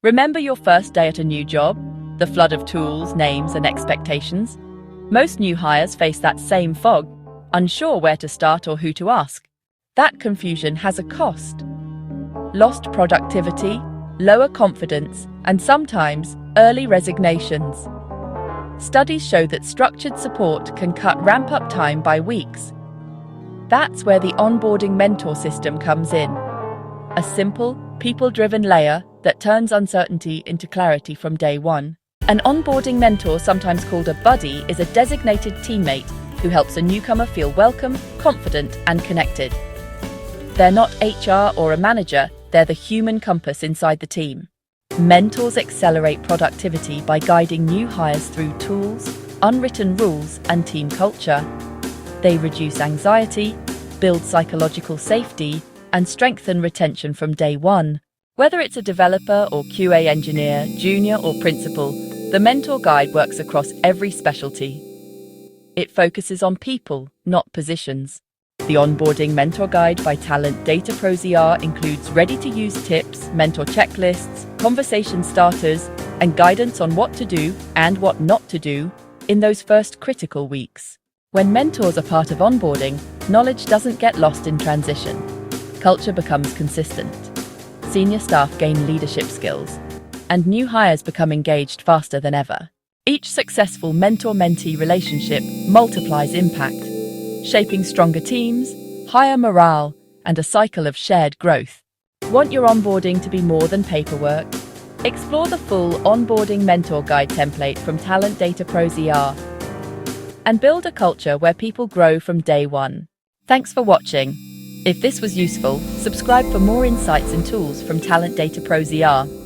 Remember your first day at a new job? The flood of tools, names, and expectations? Most new hires face that same fog, unsure where to start or who to ask. That confusion has a cost. Lost productivity, lower confidence, and sometimes early resignations. Studies show that structured support can cut ramp-up time by weeks. That's where the Onboarding Mentor system comes in. A simple, people-driven layer that turns uncertainty into clarity from day one. An onboarding mentor, sometimes called a buddy, is a designated teammate who helps a newcomer feel welcome, confident, and connected. They're not HR or a manager, they're the human compass inside the team. Mentors accelerate productivity by guiding new hires through tools, unwritten rules, and team culture. They reduce anxiety, build psychological safety, and strengthen retention from day one. Whether it's a developer or QA engineer, junior or principal, the Mentor Guide works across every specialty. It focuses on people, not positions. The Onboarding Mentor Guide by TalentDataProZR includes ready-to-use tips, mentor checklists, conversation starters, and guidance on what to do and what not to do in those first critical weeks. When mentors are part of onboarding, knowledge doesn't get lost in transition. Culture becomes consistent. Senior staff gain leadership skills, and new hires become engaged faster than ever. Each successful mentor-mentee relationship multiplies impact, shaping stronger teams, higher morale, and a cycle of shared growth. Want your onboarding to be more than paperwork? Explore the full Onboarding Mentor Guide template from TalentDataProZR and build a culture where people grow from day one. Thanks for watching. If this was useful, subscribe for more insights and tools from TalentDataProZR.